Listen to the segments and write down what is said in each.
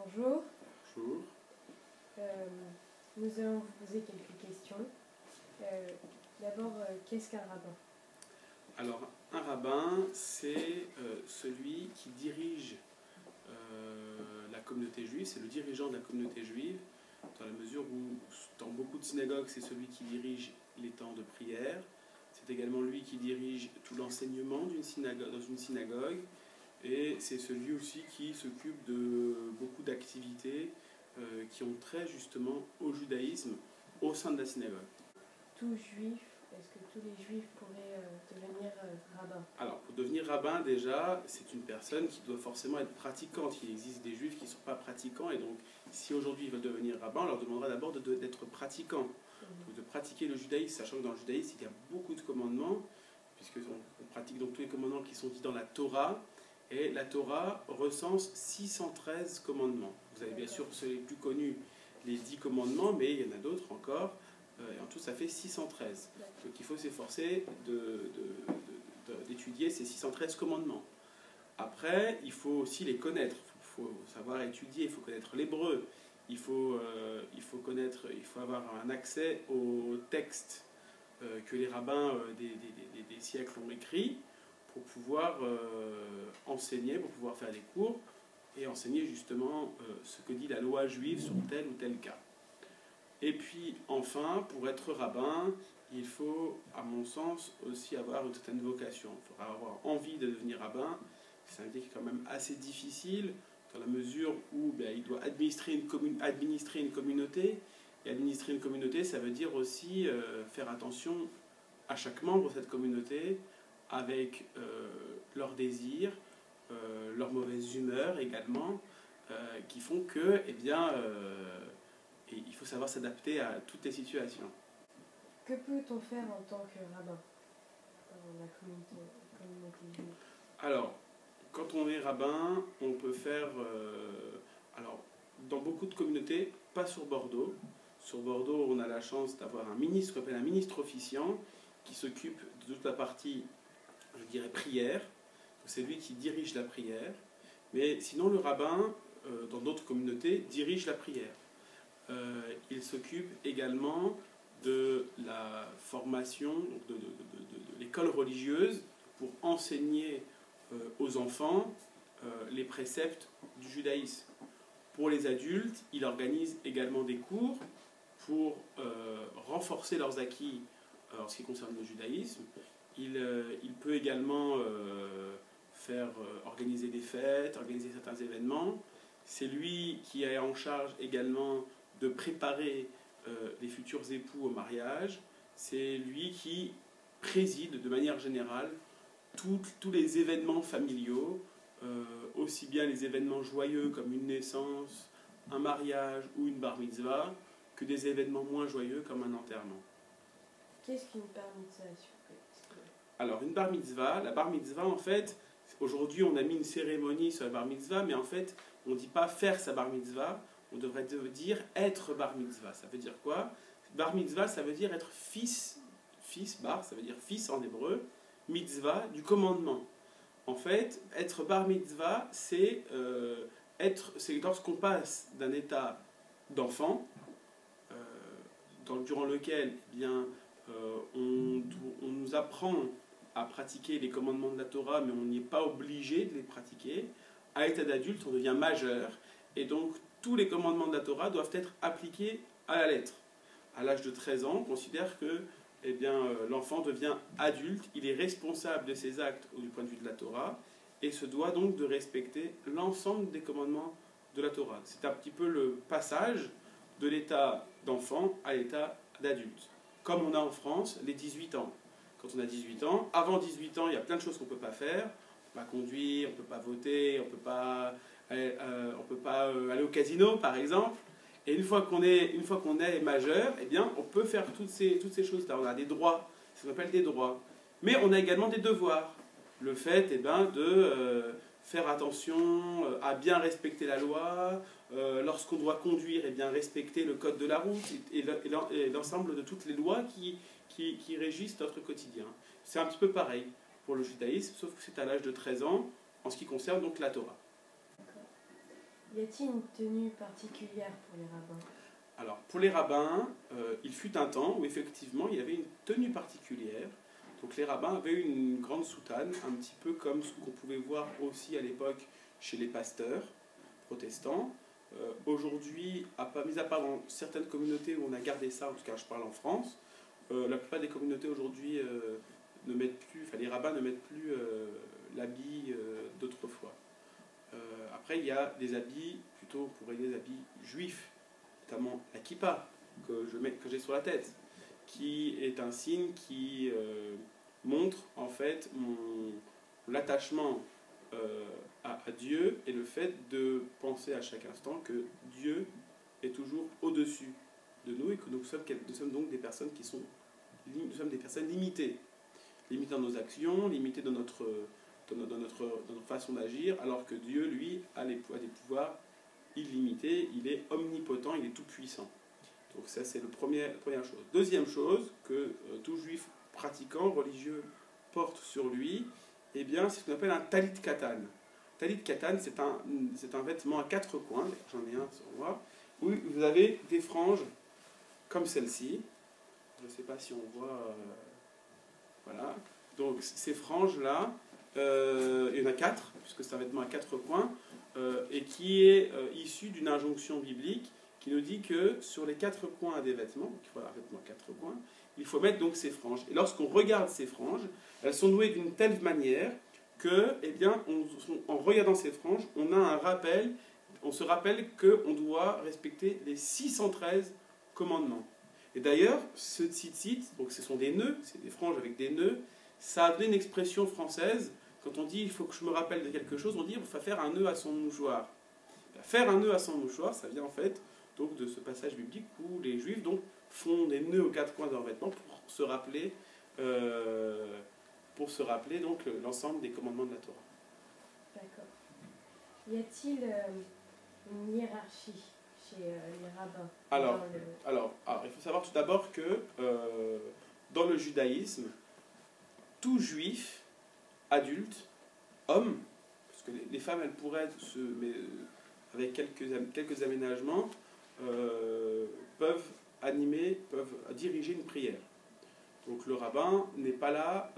Bonjour. Bonjour. Nous allons vous poser quelques questions. D'abord, qu'est-ce qu'un rabbin? Alors, un rabbin, c'est celui qui dirige la communauté juive, c'est le dirigeant de la communauté juive, dans la mesure où, dans beaucoup de synagogues, c'est celui qui dirige les temps de prière. C'est également lui qui dirige tout l'enseignement dans une synagogue. Et c'est celui aussi qui s'occupe de beaucoup d'activités qui ont trait justement au judaïsme au sein de la synagogue. Tout juif, est-ce que tous les juifs pourraient devenir rabbin? Alors, pour devenir rabbin, déjà, c'est une personne qui doit forcément être pratiquante. Il existe des juifs qui ne sont pas pratiquants, et donc, si aujourd'hui ils veulent devenir rabbin, on leur demandera d'abord d'être pratiquants, donc de pratiquer le judaïsme, sachant que dans le judaïsme, il y a beaucoup de commandements, puisqu'on pratique donc tous les commandements qui sont dits dans la Torah, et la Torah recense 613 commandements. Vous avez bien sûr ceux les plus connus, les 10 commandements, mais il y en a d'autres encore. Et en tout, ça fait 613. Donc il faut s'efforcer d'étudier ces 613 commandements. Après, il faut aussi les connaître. Il faut savoir étudier, il faut connaître l'hébreu. Il faut avoir un accès aux textes que les rabbins des siècles ont écrits pour pouvoir enseigner, pour pouvoir faire des cours et enseigner justement ce que dit la loi juive sur tel ou tel cas. Et puis enfin, pour être rabbin, il faut, à mon sens, aussi avoir une certaine vocation. Il faudra avoir envie de devenir rabbin. C'est un métier qui est quand même assez difficile, dans la mesure où il doit administrer une communauté. Et administrer une communauté, ça veut dire aussi faire attention à chaque membre de cette communauté, avec leurs désirs, leur mauvaise humeur également, qui font que, il faut savoir s'adapter à toutes les situations. Que peut-on faire en tant que rabbin dans la communauté juive? Alors, quand on est rabbin, on peut faire... dans beaucoup de communautés, pas sur Bordeaux. Sur Bordeaux, on a la chance d'avoir un ministre, qu'on appelle un ministre officiant, qui s'occupe de toute la partie, je dirais, prière. C'est lui qui dirige la prière. Mais sinon, le rabbin, dans d'autres communautés, dirige la prière. Il s'occupe également de la formation, donc de l'école religieuse, pour enseigner aux enfants les préceptes du judaïsme. Pour les adultes, il organise également des cours pour renforcer leurs acquis en ce qui concerne le judaïsme. Il peut également organiser des fêtes, organiser certains événements. C'est lui qui est en charge également de préparer les futurs époux au mariage. C'est lui qui préside de manière générale tous les événements familiaux, aussi bien les événements joyeux comme une naissance, un mariage ou une bar mitzvah, que des événements moins joyeux comme un enterrement. Qu'est-ce qu'une bar mitzvah? Alors, une bar mitzvah, la bar mitzvah, en fait, aujourd'hui on a mis une cérémonie sur la bar mitzvah, mais en fait, on ne dit pas faire sa bar mitzvah, on devrait dire être bar mitzvah. Ça veut dire quoi? Bar mitzvah, ça veut dire être fils bar, ça veut dire fils en hébreu, mitzvah, du commandement. En fait, être bar mitzvah, c'est lorsqu'on passe d'un état d'enfant, durant lequel on nous apprend à pratiquer les commandements de la Torah, mais on n'est pas obligé de les pratiquer. À l'état d'adulte, on devient majeur, et donc tous les commandements de la Torah doivent être appliqués à la lettre. À l'âge de 13 ans, on considère que l'enfant devient adulte, il est responsable de ses actes du point de vue de la Torah, et se doit donc de respecter l'ensemble des commandements de la Torah. C'est un petit peu le passage de l'état d'enfant à l'état d'adulte. Comme on a en France les 18 ans. Quand on a 18 ans, avant 18 ans, il y a plein de choses qu'on ne peut pas faire. On ne peut pas conduire, on ne peut pas voter, on ne peut pas aller au casino, par exemple. Et une fois qu'on est majeur, on peut faire toutes ces choses-là. On a des droits, ça s'appelle des droits. Mais on a également des devoirs. Le fait de faire attention à bien respecter la loi, lorsqu'on doit conduire, respecter le code de la route et l'ensemble de toutes les lois qui régissent notre quotidien. C'est un petit peu pareil pour le judaïsme, sauf que c'est à l'âge de 13 ans, en ce qui concerne donc la Torah. Y a-t-il une tenue particulière pour les rabbins? Alors, pour les rabbins, il fut un temps où effectivement il y avait une tenue particulière. Donc les rabbins avaient une grande soutane, un petit peu comme ce qu'on pouvait voir aussi à l'époque chez les pasteurs protestants. Aujourd'hui, mis à part dans certaines communautés où on a gardé ça, en tout cas je parle en France, la plupart des communautés aujourd'hui ne mettent plus, enfin les rabbins ne mettent plus l'habit d'autrefois. Après, il y a des habits, plutôt on pourrait dire des habits juifs, notamment la kippa que j'ai sur la tête, qui est un signe qui montre en fait mon attachement à Dieu et le fait de penser à chaque instant que Dieu est toujours au-dessus de nous et que nous sommes donc des personnes nous sommes des personnes limitées dans nos actions, limitées dans notre façon d'agir, alors que Dieu, lui, a des pouvoirs illimités, il est omnipotent, il est tout puissant. Donc ça, c'est la première chose. Deuxième chose que tout juif pratiquant, religieux, porte sur lui, eh bien, c'est ce qu'on appelle un talit katan. Talit katan, c'est un vêtement à 4 coins, j'en ai un sur moi, où vous avez des franges comme celle-ci. Je ne sais pas si on voit... voilà. Donc ces franges-là, il y en a 4, puisque c'est un vêtement à 4 coins, et qui est issu d'une injonction biblique qui nous dit que sur les 4 coins des vêtements, donc il faut un vêtement à 4 coins, il faut mettre donc ces franges. Et lorsqu'on regarde ces franges, elles sont nouées d'une telle manière que, eh bien, en regardant ces franges, on a un rappel, on se rappelle qu'on doit respecter les 613 commandements. Et d'ailleurs, ce tzitzit, donc ce sont des nœuds, c'est des franges avec des nœuds, ça a donné une expression française. Quand on dit il faut que je me rappelle de quelque chose, on dit il faut faire un nœud à son mouchoir. Faire un nœud à son mouchoir, ça vient en fait donc de ce passage biblique où les Juifs donc font des nœuds aux 4 coins de leurs vêtements pour se rappeler donc l'ensemble des commandements de la Torah. D'accord. Y a-t-il une hiérarchie chez les rabbins? Alors, il faut savoir tout d'abord que dans le judaïsme, tout juif adulte, homme, parce que les femmes, elles pourraient, avec quelques aménagements, peuvent diriger une prière. Donc le rabbin n'est pas là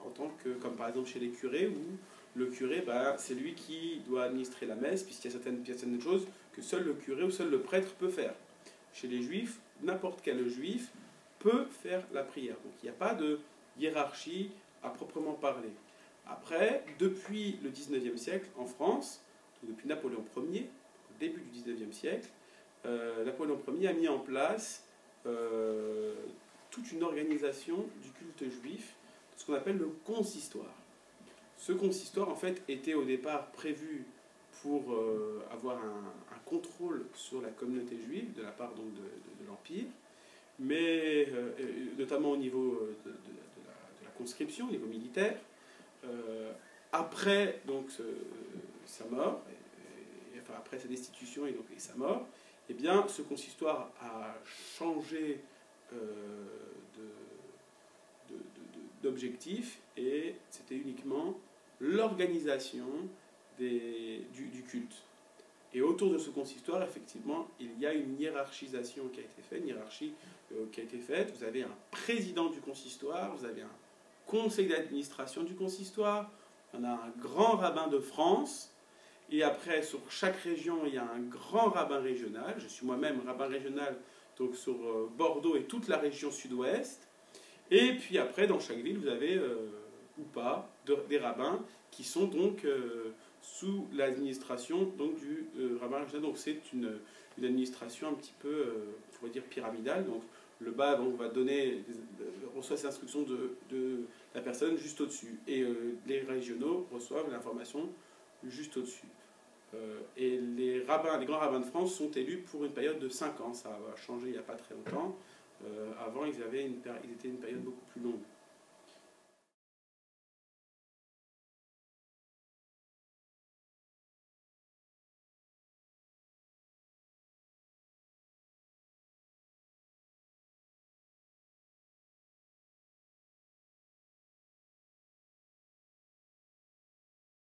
en tant que, comme par exemple chez les curés, où le curé, c'est lui qui doit administrer la messe, puisqu'il y a certaines choses que seul le curé ou seul le prêtre peut faire. Chez les juifs, n'importe quel juif peut faire la prière. Donc il n'y a pas de hiérarchie à proprement parler. Après, depuis le 19e siècle, en France, depuis Napoléon Ier, au début du 19e siècle, Napoléon Ier a mis en place toute une organisation du culte juif, ce qu'on appelle le consistoire. Ce consistoire, en fait, était au départ prévu pour avoir un contrôle sur la communauté juive de la part donc, de l'Empire, mais notamment au niveau de la conscription, au niveau militaire. Après donc, sa mort, enfin après sa destitution et sa mort, eh bien, ce consistoire a changé d'objectif et c'était uniquement l'organisation du culte. Et autour de ce consistoire, effectivement, il y a une hiérarchisation qui a été faite, une hiérarchie qui a été faite. Vous avez un président du consistoire, vous avez un conseil d'administration du consistoire, on a un grand rabbin de France, et après, sur chaque région, il y a un grand rabbin régional. Je suis moi-même rabbin régional donc sur Bordeaux et toute la région sud-ouest. Et puis après, dans chaque ville, vous avez, ou pas, des rabbins qui sont donc sous l'administration du rabbin régional. Donc c'est une administration un petit peu, on pourrait dire, pyramidale. Donc le bas reçoit ses instructions de la personne juste au-dessus. Et les régionaux reçoivent l'information juste au-dessus. Et les grands rabbins de France sont élus pour une période de 5 ans. Ça a changé il n'y a pas très longtemps. Avant, ils étaient une période beaucoup plus longue.